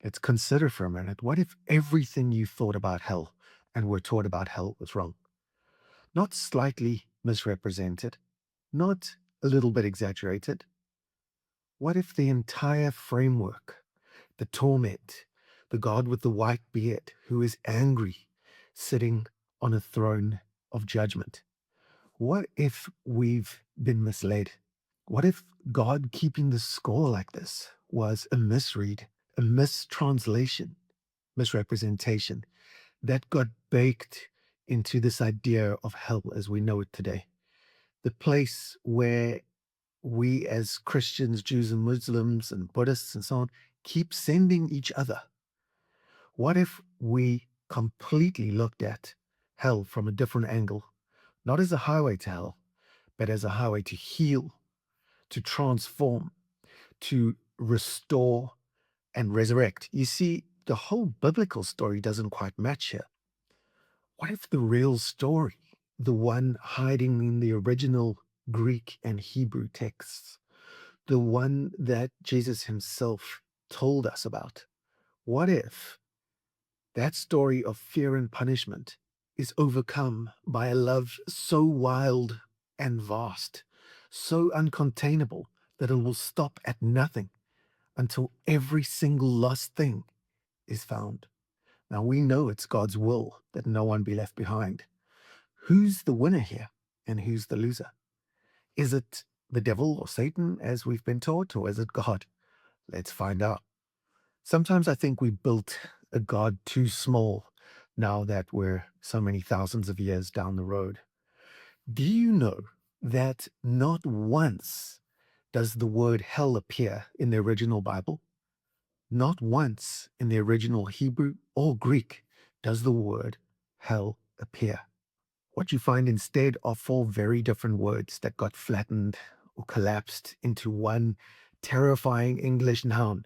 Let's consider for a minute, what if everything you thought about hell and were taught about hell was wrong? Not slightly misrepresented, not a little bit exaggerated. What if the entire framework, the torment, the God with the white beard who is angry, sitting on a throne of judgment? What if we've been misled? What if God keeping the score like this was a misread, a mistranslation, misrepresentation that got baked into this idea of hell as we know it today? The place where we as Christians, Jews and Muslims and Buddhists and so on keep sending each other. What if we completely looked at hell from a different angle, not as a highway to hell, but as a highway to heal, to transform, to restore and resurrect? You see, the whole biblical story doesn't quite match here. What if the real story, the one hiding in the original Greek and Hebrew texts, the one that Jesus himself told us about, what if that story of fear and punishment is overcome by a love so wild and vast, so uncontainable that it will stop at nothing until every single lost thing is found? Now we know it's God's will that no one be left behind. Who's the winner here and who's the loser? Is it the devil or Satan, as we've been taught, or is it God? Let's find out. Sometimes I think we built a God too small now that we're so many thousands of years down the road. Do you know that not once does the word hell appear in the original Bible? Not once in the original Hebrew or Greek does the word hell appear. What you find instead are four very different words that got flattened or collapsed into one terrifying English noun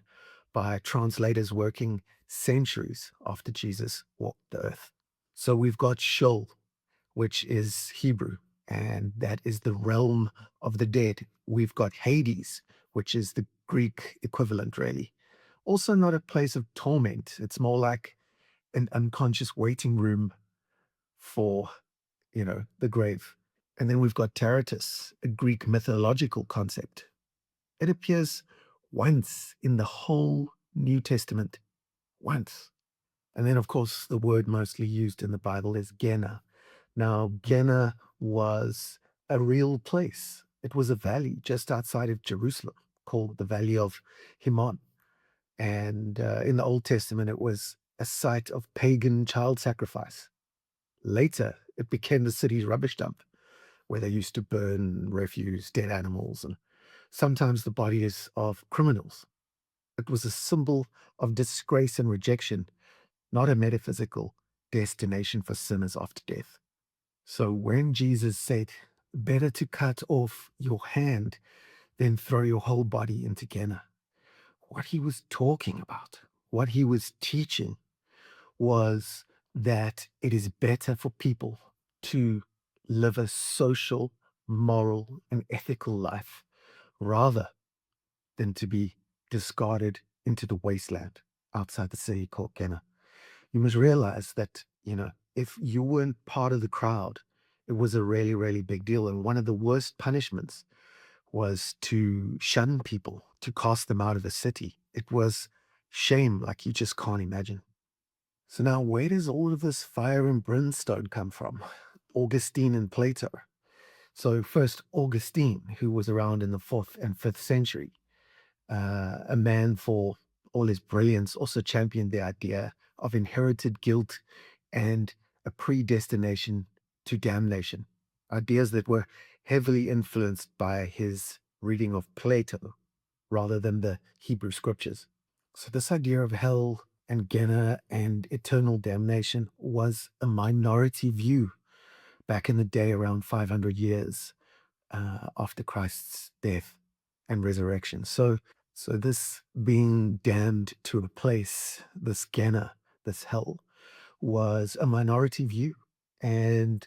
by translators working centuries after Jesus walked the earth. So we've got Sheol, which is Hebrew, and that is the realm of the dead. We've got Hades, which is the Greek equivalent, really. Also not a place of torment. It's more like an unconscious waiting room for, the grave. And then we've got Tartarus, a Greek mythological concept. It appears once in the whole New Testament. Once. And then, of course, the word mostly used in the Bible is Gehenna. Now, Gehenna was a real place. It was a valley just outside of Jerusalem called the Valley of Hinnom. And in the Old Testament, it was a site of pagan child sacrifice. Later, it became the city's rubbish dump, where they used to burn refuse, dead animals, and sometimes the bodies of criminals. It was a symbol of disgrace and rejection, not a metaphysical destination for sinners after death. So when Jesus said, better to cut off your hand than throw your whole body into Gehenna, what he was talking about, what he was teaching, was that it is better for people to live a social, moral, and ethical life rather than to be discarded into the wasteland outside the city called Gehenna. You must realize that, if you weren't part of the crowd, it was a really, really big deal. And one of the worst punishments was to shun people, to cast them out of the city. It was shame like you just can't imagine. So now, where does all of this fire and brimstone come from? Augustine and Plato. So first, Augustine, who was around in the 4th and 5th century, a man for all his brilliance, also championed the idea of inherited guilt and a predestination to damnation, ideas that were heavily influenced by his reading of Plato rather than the Hebrew scriptures. So this idea of hell and Gehenna and eternal damnation was a minority view back in the day, around 500 years after Christ's death and resurrection. So this being damned to a place, this Gehenna, this hell, was a minority view. And,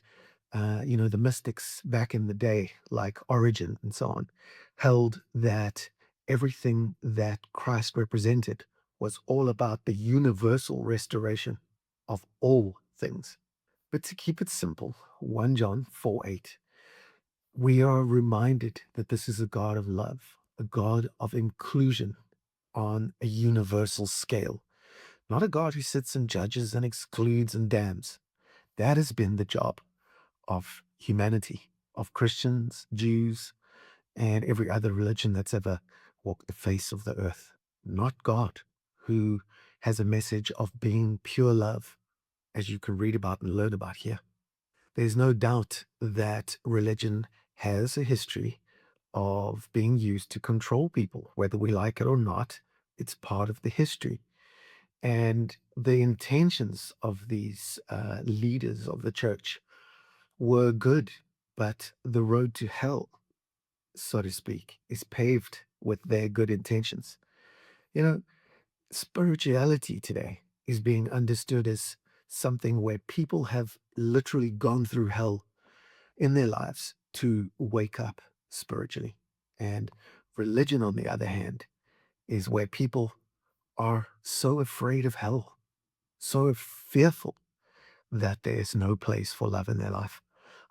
the mystics back in the day, like Origen and so on, held that everything that Christ represented was all about the universal restoration of all things. But to keep it simple, 1 John 4:8, we are reminded that this is a God of love, a God of inclusion on a universal scale, not a God who sits and judges and excludes and damns. That has been the job of humanity, of Christians, Jews, and every other religion that's ever walked the face of the earth. Not God, who has a message of being pure love, as you can read about and learn about here. There's no doubt that religion has a history of being used to control people, whether we like it or not. It's part of the history. And the intentions of these leaders of the church were good, but the road to hell, so to speak, is paved with their good intentions. You know, spirituality today is being understood as something where people have literally gone through hell in their lives to wake up spiritually. And religion, on the other hand, is where people are so afraid of hell, so fearful that there's no place for love in their life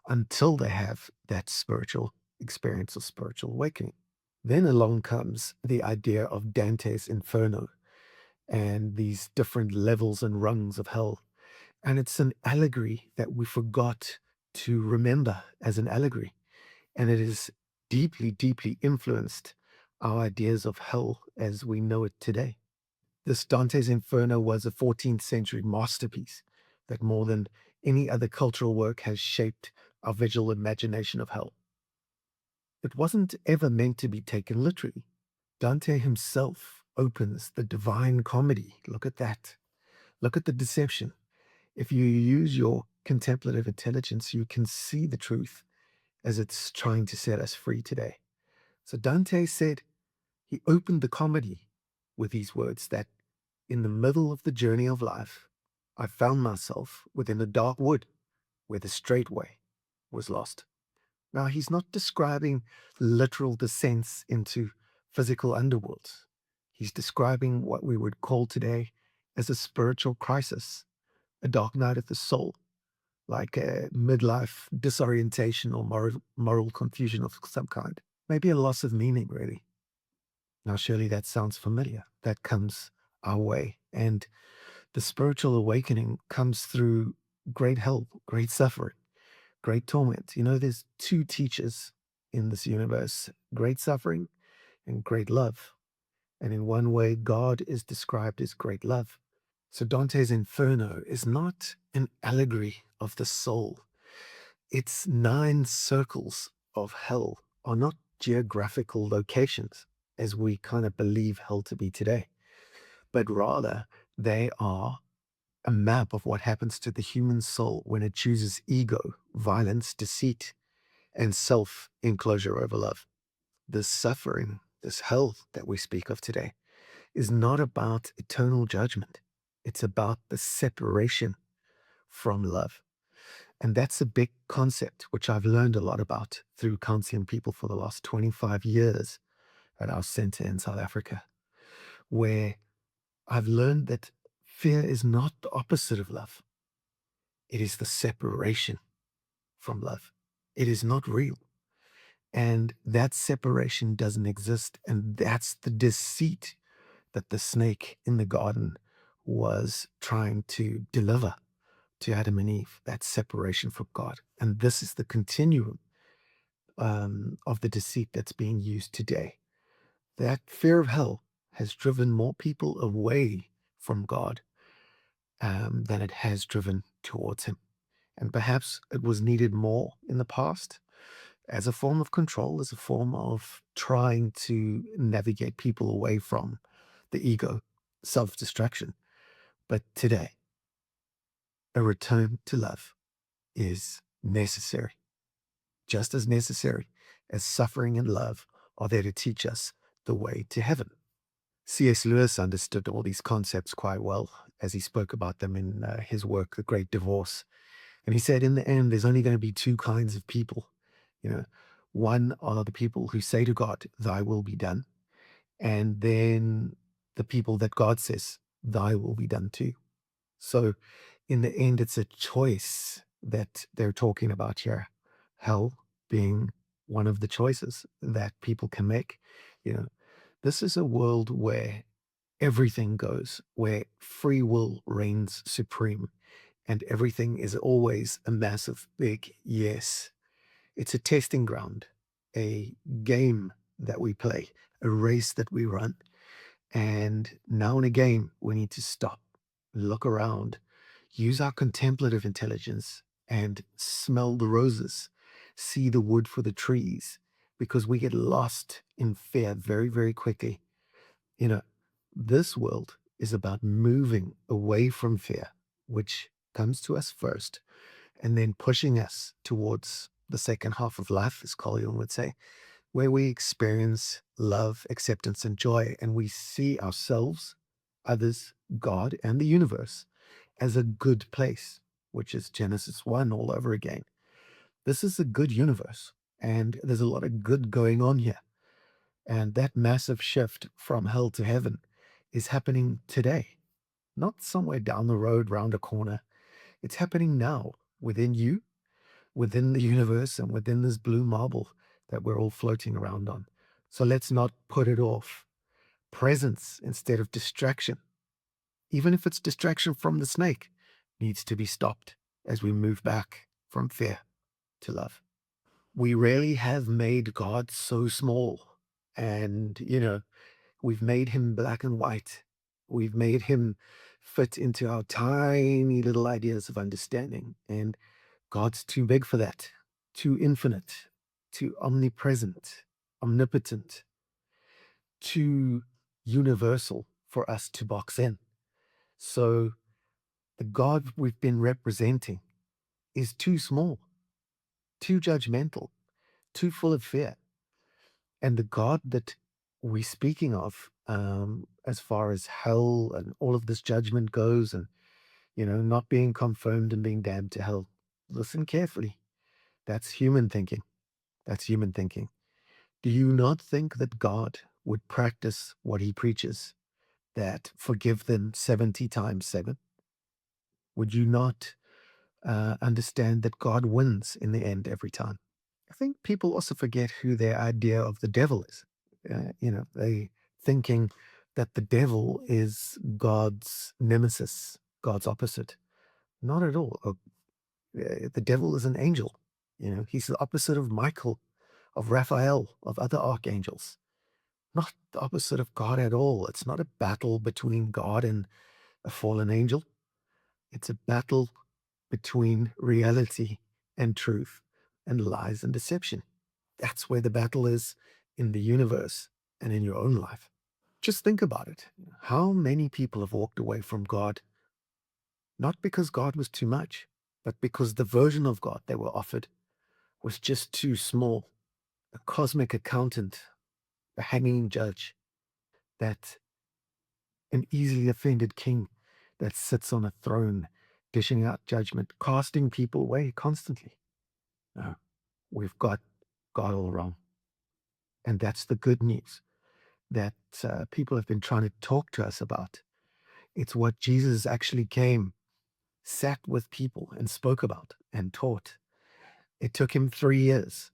until they have that spiritual experience or spiritual awakening. Then along comes the idea of Dante's Inferno and these different levels and rungs of hell. And it's an allegory that we forgot to remember as an allegory. And it has deeply, deeply influenced our ideas of hell as we know it today. This Dante's Inferno was a 14th century masterpiece that more than any other cultural work has shaped our visual imagination of hell. It wasn't ever meant to be taken literally. Dante himself opens the Divine Comedy. Look at that. Look at the deception. If you use your contemplative intelligence, you can see the truth as it's trying to set us free today. So Dante said he opened the comedy with these words that in the middle of the journey of life, I found myself within a dark wood where the straight way was lost. Now, he's not describing literal descents into physical underworlds. He's describing what we would call today as a spiritual crisis, a dark night of the soul, like a midlife disorientation or moral confusion of some kind. Maybe a loss of meaning, really. Now, surely that sounds familiar. That comes our way. And the spiritual awakening comes through great help, great suffering, great torment. You know, there's two teachers in this universe, great suffering and great love. And in one way, God is described as great love. So Dante's Inferno is not an allegory of the soul. Its 9 circles of hell are not geographical locations, as we kind of believe hell to be today, but rather they are a map of what happens to the human soul when it chooses ego, violence, deceit, and self enclosure over love. This suffering, this hell that we speak of today, is not about eternal judgment. It's about the separation from love. And that's a big concept, which I've learned a lot about through counseling people for the last 25 years at our center in South Africa, where I've learned that fear is not the opposite of love. It is the separation from love. It is not real. And that separation doesn't exist. And that's the deceit that the snake in the garden was trying to deliver to Adam and Eve, that separation from God. And this is the continuum of the deceit that's being used today. That fear of hell has driven more people away from God than it has driven towards Him. And perhaps it was needed more in the past as a form of control, as a form of trying to navigate people away from the ego, self destruction. But today, a return to love is necessary, just as necessary as suffering and love are there to teach us the way to heaven. C.S. Lewis understood all these concepts quite well as he spoke about them in his work, The Great Divorce. And he said, in the end, there's only going to be two kinds of people. You know, one are the people who say to God, "Thy will be done," and then the people that God says, thy will be done too. So in the end, it's a choice that they're talking about here. Hell being one of the choices that people can make. You know, this is a world where everything goes, where free will reigns supreme, and everything is always a massive, big yes. It's a testing ground, a game that we play, a race that we run. And now and again, we need to stop, look around, use our contemplative intelligence and smell the roses, see the wood for the trees, because we get lost in fear very, very quickly. You know, this world is about moving away from fear, which comes to us first, and then pushing us towards the second half of life, as Carl Jung would say, where we experience love, acceptance, and joy, and we see ourselves, others, God, and the universe as a good place, which is Genesis 1 all over again. This is a good universe, and there's a lot of good going on here. And that massive shift from hell to heaven is happening today, not somewhere down the road, round a corner. It's happening now within you, within the universe, and within this blue marble that we're all floating around on. So let's not put it off. Presence instead of distraction, even if it's distraction from the snake, needs to be stopped as we move back from fear to love. We rarely have made God so small. And, we've made him black and white. We've made him fit into our tiny little ideas of understanding. And God's too big for that, too infinite, too omnipresent, omnipotent, too universal for us to box in. So the God we've been representing is too small, too judgmental, too full of fear. And the God that we're speaking of, as far as hell and all of this judgment goes, and, not being confirmed and being damned to hell, listen carefully. That's human thinking. That's human thinking. Do you not think that God would practice what he preaches, that forgive them 70 times 7? Would you not understand that God wins in the end every time? I think people also forget who their idea of the devil is. They thinking that the devil is God's nemesis, God's opposite. Not at all. The devil is an angel. He's the opposite of Michael, of Raphael, of other archangels. Not the opposite of God at all. It's not a battle between God and a fallen angel. It's a battle between reality and truth, and lies and deception. That's where the battle is in the universe and in your own life. Just think about it. How many people have walked away from God, not because God was too much, but because the version of God they were offered was just too small? A cosmic accountant, a hanging judge, that an easily offended king that sits on a throne, dishing out judgment, casting people away constantly. No, we've got God all wrong. And that's the good news that people have been trying to talk to us about. It's what Jesus actually came, sat with people and spoke about and taught. It took him 3 years.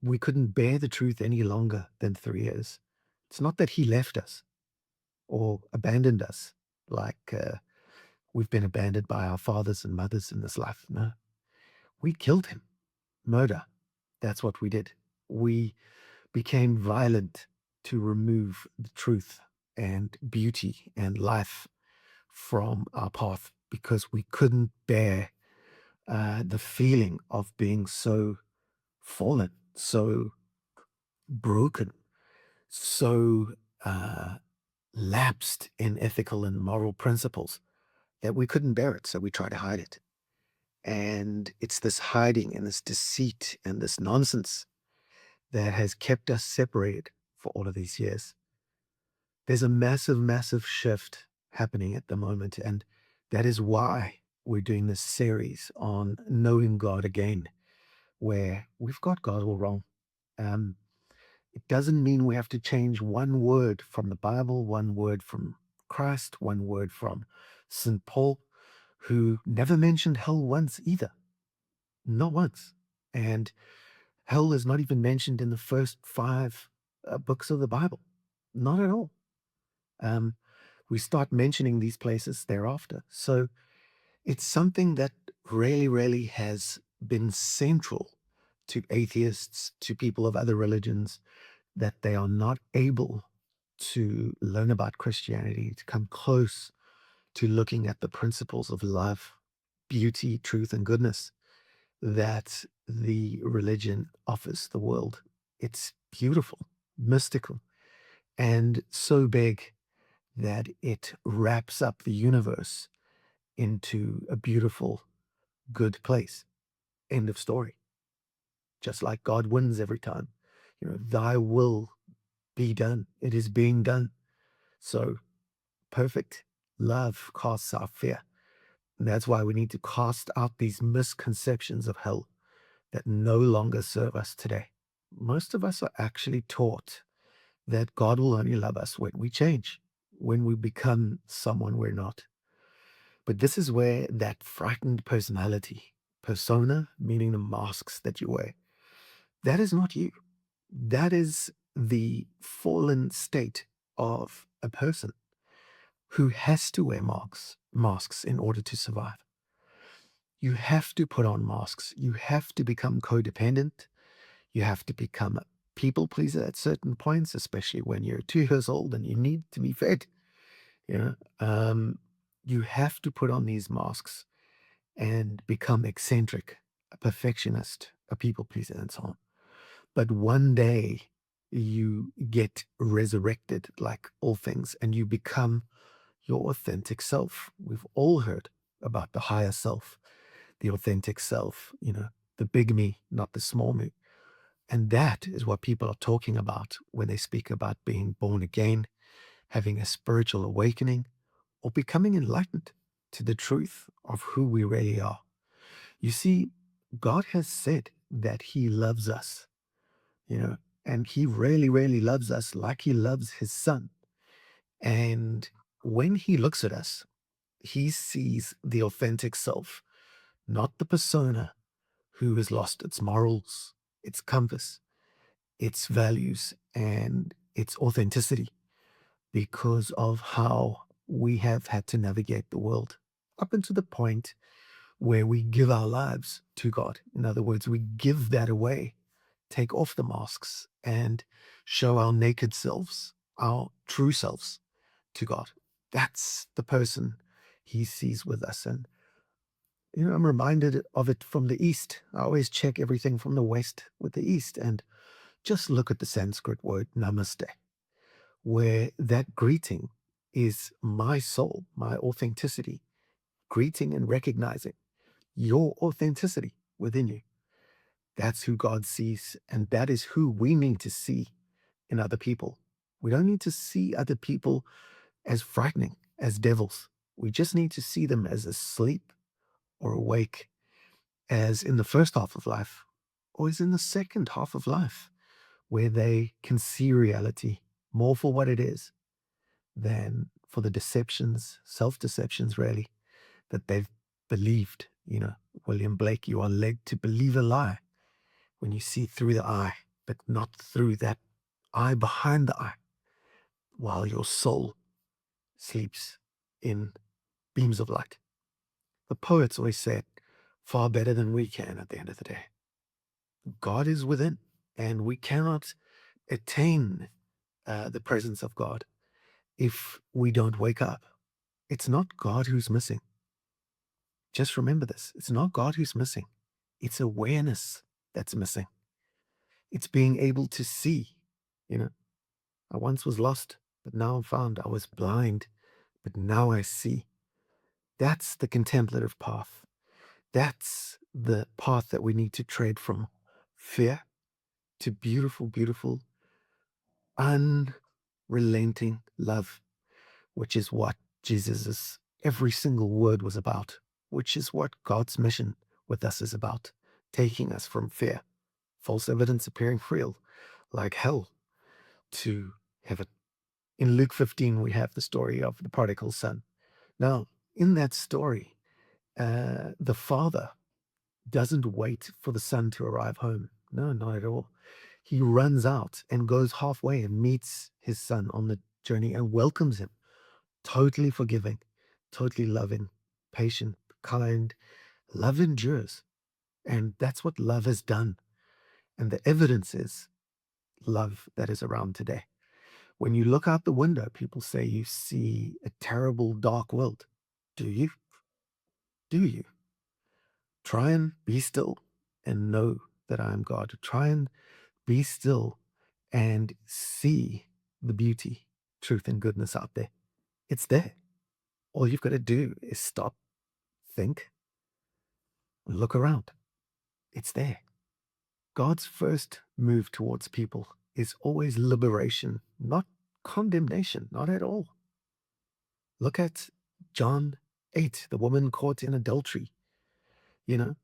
We couldn't bear the truth any longer than 3 years. It's not that he left us or abandoned us like we've been abandoned by our fathers and mothers in this life. No, we killed him. Murder. That's what we did. We became violent to remove the truth and beauty and life from our path because we couldn't bear the feeling of being so fallen, so broken, so lapsed in ethical and moral principles that we couldn't bear it. So we tried to hide it. And it's this hiding and this deceit and this nonsense that has kept us separated for all of these years. There's a massive, massive shift happening at the moment. And that is why we're doing this series on knowing God again, where we've got God all wrong. It doesn't mean we have to change one word from the Bible, one word from Christ, one word from St. Paul, who never mentioned hell once either. Not once. And hell is not even mentioned in the first five books of the Bible. Not at all. We start mentioning these places thereafter. So it's something that really, really has been central to atheists, to people of other religions, that they are not able to learn about Christianity, to come close to looking at the principles of love, beauty, truth, and goodness that the religion offers the world. It's beautiful, mystical, and so big that it wraps up the universe into a beautiful, good place. End of story. Just like God wins every time. Thy will be done. It is being done. So perfect love casts out fear. And that's why we need to cast out these misconceptions of hell that no longer serve us today. Most of us are actually taught that God will only love us when we change, when we become someone we're not. But this is where that frightened personality, persona, meaning the masks that you wear, that is not you. That is the fallen state of a person who has to wear masks in order to survive. You have to put on masks. You have to become codependent. You have to become a people pleaser at certain points, especially when you're 2 years old and you need to be fed. You have to put on these masks and become eccentric, a perfectionist, a people pleaser, and so on. But one day you get resurrected like all things and you become your authentic self. We've all heard about the higher self, the authentic self, the big me, not the small me. And that is what people are talking about when they speak about being born again, having a spiritual awakening, or becoming enlightened to the truth of who we really are. You see, God has said that he loves us, and he really, really loves us like he loves his son. And when he looks at us, he sees the authentic self, not the persona who has lost its morals, its compass, its values, and its authenticity because of how we have had to navigate the world up until the point where we give our lives to God. In other words, we give that away, take off the masks, and show our naked selves, our true selves to God. That's the person he sees with us. And, I'm reminded of it from the East. I always check everything from the West with the East. And just look at the Sanskrit word namaste, where that greeting is my soul, my authenticity, greeting and recognizing your authenticity within you. That's who God sees, and that is who we need to see in other people. We don't need to see other people as frightening, as devils. We just need to see them as asleep or awake, as in the first half of life, or as in the second half of life, where they can see reality more for what it is than for the deceptions, self-deceptions really, that they've believed. William Blake, you are led to believe a lie when you see through the eye, but not through that eye behind the eye, while your soul sleeps in beams of light. The poets always say it far better than we can at the end of the day. God is within, and we cannot attain the presence of God if we don't wake up. It's not God who's missing. Just remember this. It's not God who's missing. It's awareness that's missing. It's being able to see. I once was lost, but now I'm found. I was blind, but now I see. That's the contemplative path. That's the path that we need to tread from fear to beautiful, beautiful, unrelenting love, which is what Jesus's every single word was about, which is what God's mission with us is about, taking us from fear, false evidence appearing real, like hell, to heaven. In Luke 15, we have the story of the prodigal son. Now, in that story, the father doesn't wait for the son to arrive home. No, not at all. He runs out and goes halfway and meets his son on the journey and welcomes him. Totally forgiving, totally loving, patient, kind. Love endures. And that's what love has done. And the evidence is love that is around today. When you look out the window, people say you see a terrible, dark world. Do you? Do you? Try and be still and know that I am God. Try and be still and see the beauty, truth, and goodness out there. It's there. All you've got to do is stop, think, look around. It's there. God's first move towards people is always liberation, not condemnation, not at all. Look at John 8, the woman caught in adultery. You know,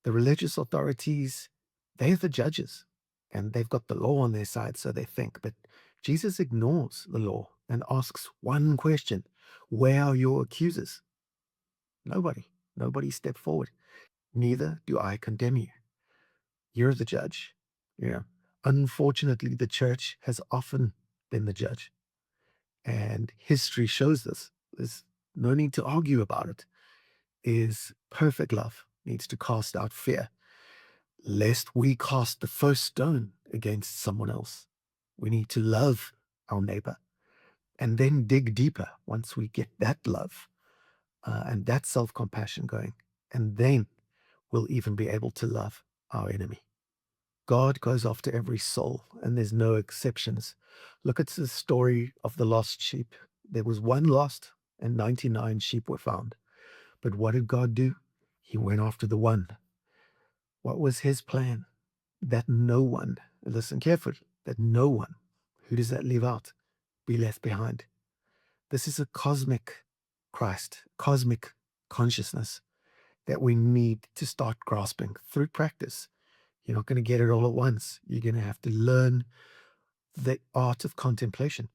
the religious authorities, they're the judges and they've got the law on their side, so they think. But Jesus ignores the law and asks one question: where are your accusers? Nobody. Nobody stepped forward. Neither do I condemn you. You're the judge. Yeah. Unfortunately, the church has often been the judge. And history shows this. There's no need to argue about it. Is perfect love needs to cast out fear, lest we cast the first stone against someone else. We need to love our neighbor and then dig deeper once we get that love and that self-compassion going. And then we'll even be able to love our enemy. God goes after every soul, and there's no exceptions. Look at the story of the lost sheep. There was one lost, and 99 sheep were found. But what did God do? He went after the one. What was his plan? That no one, listen carefully, that no one, who does that leave out? Be left behind. This is a cosmic Christ, cosmic consciousness that we need to start grasping through practice. You're not going to get it all at once. You're going to have to learn the art of contemplation,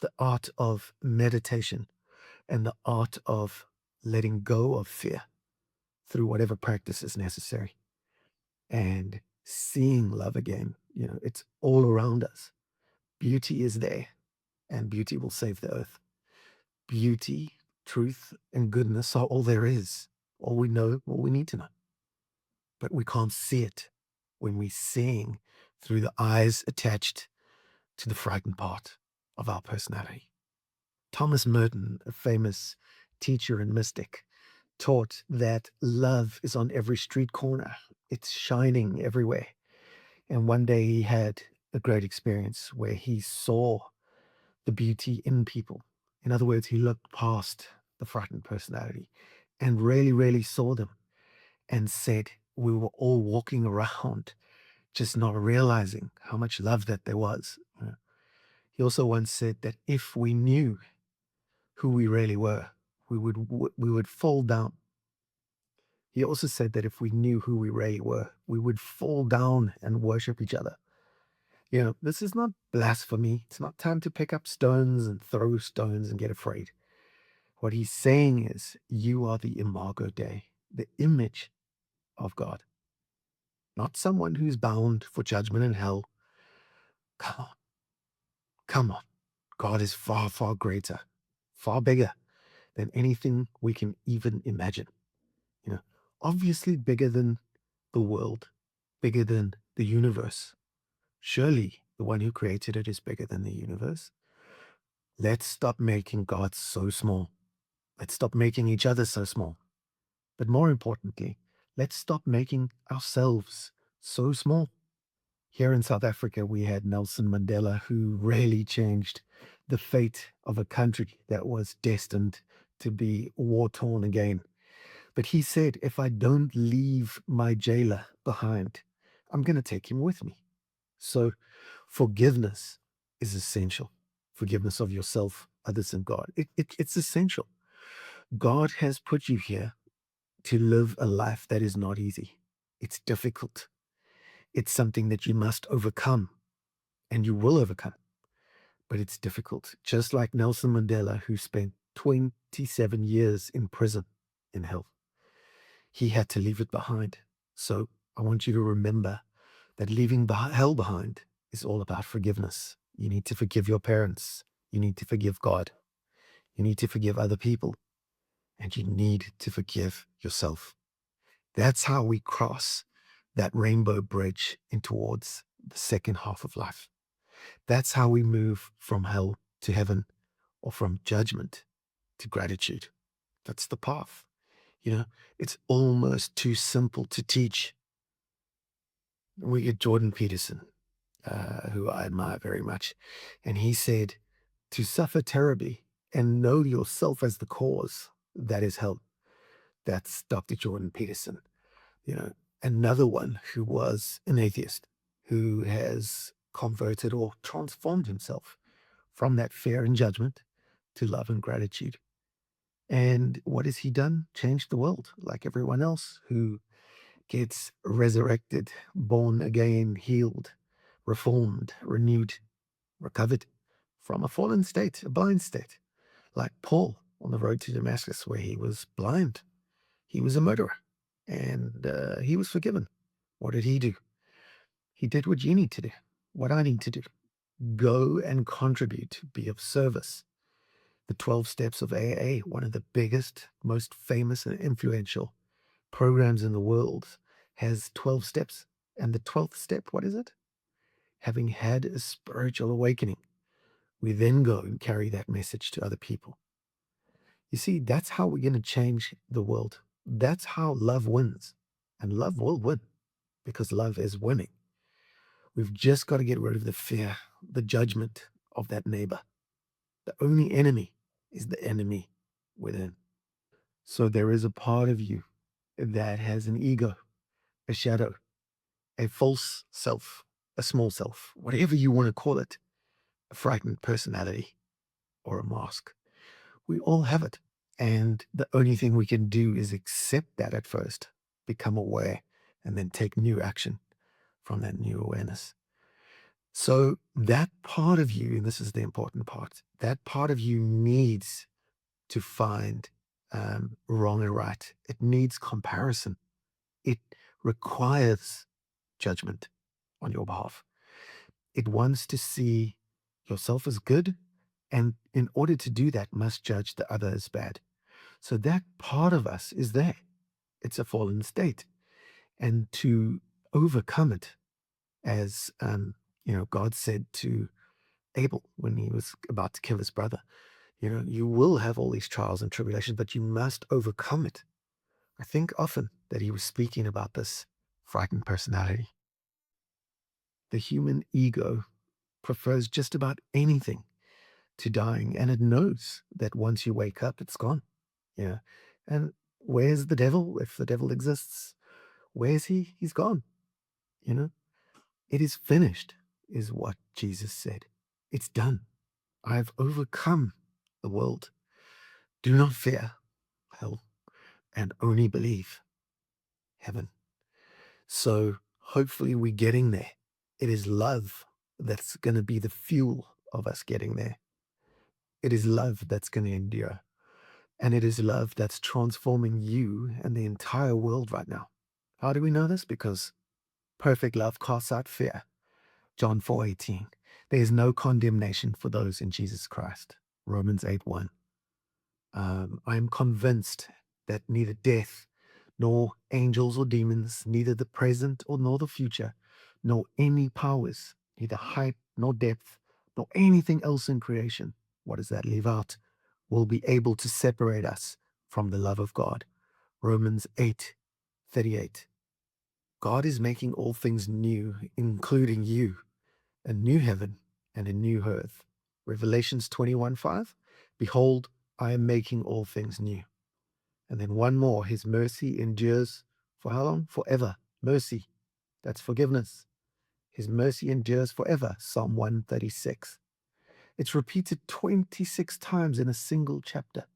the art of meditation, and the art of letting go of fear through whatever practice is necessary and seeing love again. You know, it's all around us. Beauty is there, and beauty will save the earth. Beauty, truth, and goodness are all there is, all we know, all we need to know. But we can't see it when we're seeing through the eyes attached to the frightened part of our personality. Thomas Merton, a famous teacher and mystic, taught that love is on every street corner. It's shining everywhere. And one day he had a great experience where he saw the beauty in people. In other words, he looked past the frightened personality and really, really saw them and said, we were all walking around just not realizing how much love that there was. He also once said that if we knew who we really were, we would fall down. He also said that if we knew who we really were, we would fall down and worship each other. You know, this is not blasphemy. It's not time to pick up stones and throw stones and get afraid. What he's saying is, you are the imago Dei, the image of God, not someone who's bound for judgment and hell. Come on. Come on. God is far, far greater, far bigger than anything we can even imagine. You know, obviously bigger than the world, bigger than the universe. Surely the one who created it is bigger than the universe. Let's stop making God so small. Let's stop making each other so small. But more importantly, let's stop making ourselves so small. Here in South Africa, we had Nelson Mandela, who really changed the fate of a country that was destined to be war-torn again. But he said, if I don't leave my jailer behind, I'm going to take him with me. So forgiveness is essential. Forgiveness of yourself, others, and God. It's essential. God has put you here to live a life that is not easy. It's difficult. It's something that you must overcome, and you will overcome. but it's difficult. Just like Nelson Mandela, who spent 27 years in prison in hell. He had to leave it behind. So I want you to remember that leaving hell behind is all about forgiveness. You need to forgive your parents. You need to forgive God. You need to forgive other people. And you need to forgive yourself. That's how we cross that rainbow bridge in towards the second half of life. That's how we move from hell to heaven, or from judgment to gratitude. That's the path. It's almost too simple to teach. We get Jordan Peterson, who I admire very much, and he said, to suffer terribly and know yourself as the cause, that is hell. That's Dr. Jordan Peterson. Another one who was an atheist, who has converted or transformed himself from that fear and judgment to love and gratitude. And what has he done? Changed the world, like everyone else who gets resurrected, born again, healed, reformed, renewed, recovered from a fallen state, a blind state, like Paul on the road to Damascus, where he was blind. He was a murderer, and he was forgiven. What did he do? He did what you need to do, what I need to do. Go and contribute, be of service. The 12 steps of AA, one of the biggest, most famous and influential programs in the world, has 12 steps. And the 12th step, what is it? Having had a spiritual awakening, we then go and carry that message to other people. You see, that's how we're going to change the world. That's how love wins. And love will win, because love is winning. We've just got to get rid of the fear, the judgment of that neighbor. The only enemy is the enemy within. So there is a part of you that has an ego, a shadow, a false self, a small self, whatever you want to call it, a frightened personality or a mask. We all have it. And the only thing we can do is accept that at first, become aware, and then take new action from that new awareness. So that part of you, and this is the important part, that part of you needs to find wrong and right. It needs comparison. It requires judgment on your behalf. It wants to see yourself as good, and in order to do that, must judge the other as bad. So that part of us is there. It's a fallen state. And to overcome it, as God said to Abel when he was about to kill his brother, you will have all these trials and tribulations, but you must overcome it. I think often that he was speaking about this frightened personality. The human ego prefers just about anything to dying, and it knows that once you wake up, it's gone. Yeah. And where's the devil? If the devil exists, where's he? He's gone. It is finished, is what Jesus said. It's done. I've overcome the world. Do not fear hell, and only believe heaven. So hopefully we're getting there. It is love that's going to be the fuel of us getting there. It is love that's going to endure. And it is love that's transforming you and the entire world right now. How do we know this? Because perfect love casts out fear. John 4:18. There is no condemnation for those in Jesus Christ. Romans 8:1. I am convinced that neither death, nor angels or demons, neither the present or nor the future, nor any powers, neither height nor depth, nor anything else in creation, what does that leave out, will be able to separate us from the love of God. Romans 8:38. God is making all things new, including you, a new heaven and a new earth. Revelations 21:5. Behold, I am making all things new. And then one more, his mercy endures for how long? Forever. Mercy, that's forgiveness. His mercy endures forever. Psalm 136. It's repeated 26 times in a single chapter.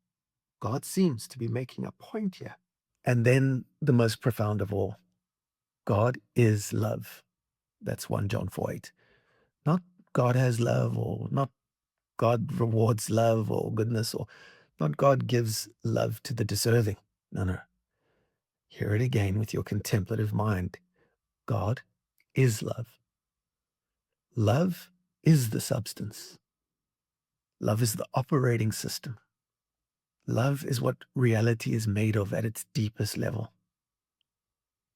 God seems to be making a point here. And then the most profound of all, God is love. That's 1 John 4:8. Not God has love, or not God rewards love or goodness, or not God gives love to the deserving. No, no. Hear it again with your contemplative mind. God is love. Love is the substance. Love is the operating system. Love is what reality is made of at its deepest level.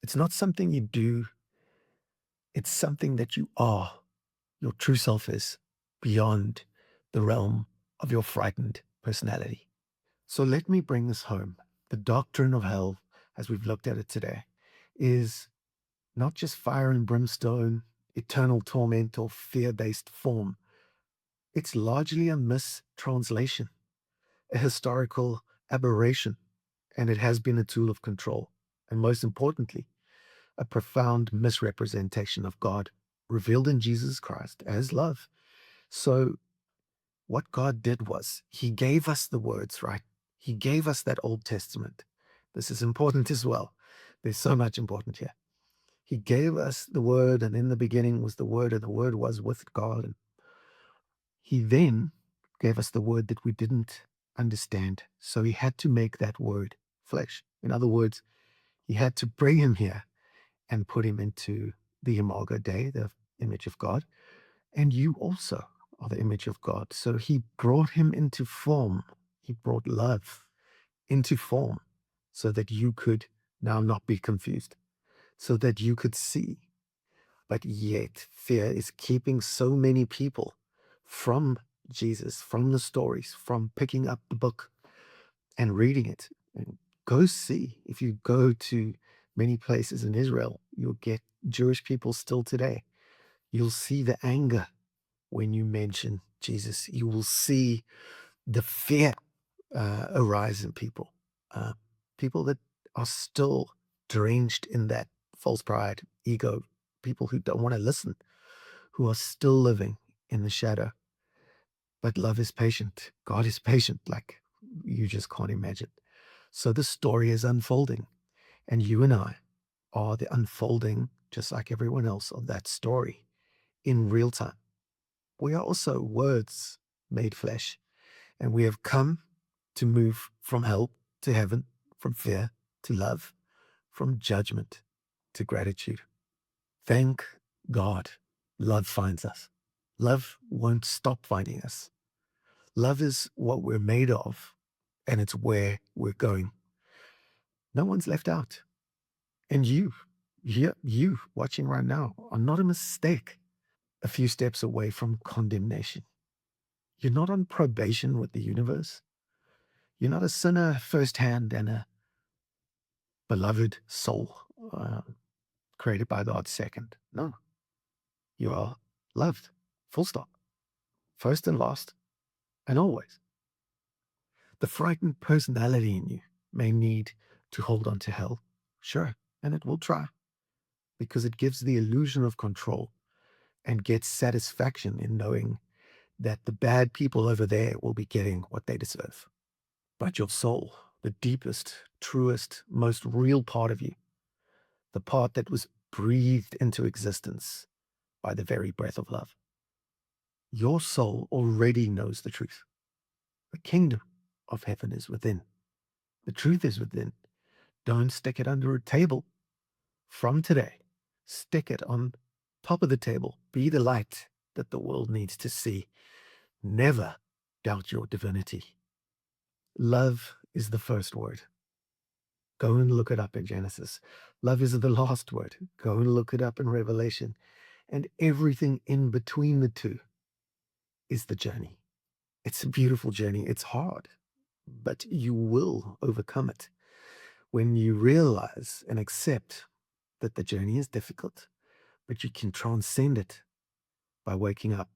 It's not something you do. It's something that you are. Your true self is beyond the realm of your frightened personality. So let me bring this home. The doctrine of hell, as we've looked at it today, is not just fire and brimstone, eternal torment, or fear-based form. It's largely a mistranslation, a historical aberration, and it has been a tool of control. And most importantly, a profound misrepresentation of God revealed in Jesus Christ as love. So what God did was he gave us the words, right? He gave us that Old Testament. This is important as well. There's so much important here. He gave us the word, and in the beginning was the word, and the word was with God. And he then gave us the word that we didn't understand. So he had to make that word flesh. In other words, he had to bring him here and put him into the Imago Dei, the image of God. And you also are the image of God. So he brought him into form. He brought love into form so that you could now not be confused, so that you could see. But yet fear is keeping so many people from Jesus, from the stories, from picking up the book and reading it. And go see. If you go to many places in Israel, you'll get Jewish people still today. You'll see the anger when you mention Jesus. You will see the fear arise in people. People that are still drenched in that false pride, ego, people who don't want to listen, who are still living in the shadow. But love is patient. God is patient, like you just can't imagine. So the story is unfolding, and you and I are the unfolding, just like everyone else, of that story in real time. We are also words made flesh, and we have come to move from hell to heaven, from fear to love, from judgment to gratitude. Thank God love finds us. Love won't stop finding us. Love is what we're made of, and it's where we're going. No one's left out. And you watching right now are not a mistake a few steps away from condemnation. You're not on probation with the universe. You're not a sinner firsthand and a beloved soul created by God second. No, you are loved, full stop, first and last, and always. The frightened personality in you may need to hold on to hell, sure, and it will try, because it gives the illusion of control and gets satisfaction in knowing that the bad people over there will be getting what they deserve. But your soul, the deepest, truest, most real part of you, the part that was breathed into existence by the very breath of love, your soul already knows the truth. The kingdom of heaven is within. The truth is within. Don't stick it under a table. From today, stick it on top of the table. Be the light that the world needs to see. Never doubt your divinity. Love is the first word. Go and look it up in Genesis. Love is the last word. Go and look it up in Revelation. And everything in between the two is the journey. It's a beautiful journey. It's hard, but you will overcome it when you realize and accept that the journey is difficult, but you can transcend it by waking up,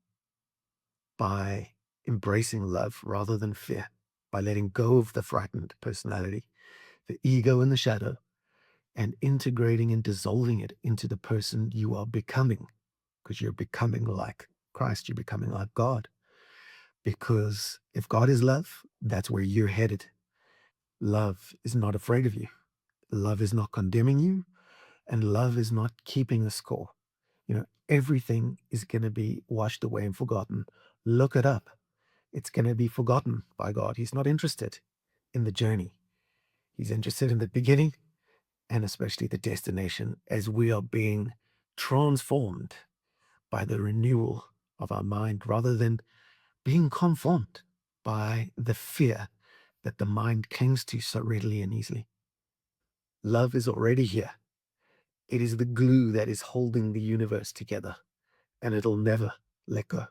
by embracing love rather than fear, by letting go of the frightened personality, the ego and the shadow, and integrating and dissolving it into the person you are becoming, because you're becoming like Christ, you're becoming like God. Because if God is love, that's where you're headed. Love is not afraid of you. Love is not condemning you, and love is not keeping a score. Everything is going to be washed away and forgotten. Look it up. it's going to be forgotten by God. He's not interested in the journey. He's interested in the beginning and especially the destination as we are being transformed by the renewal of our mind rather than being conformed by the fear that the mind clings to so readily and easily. Love is already here. It is the glue that is holding the universe together, and it'll never let go.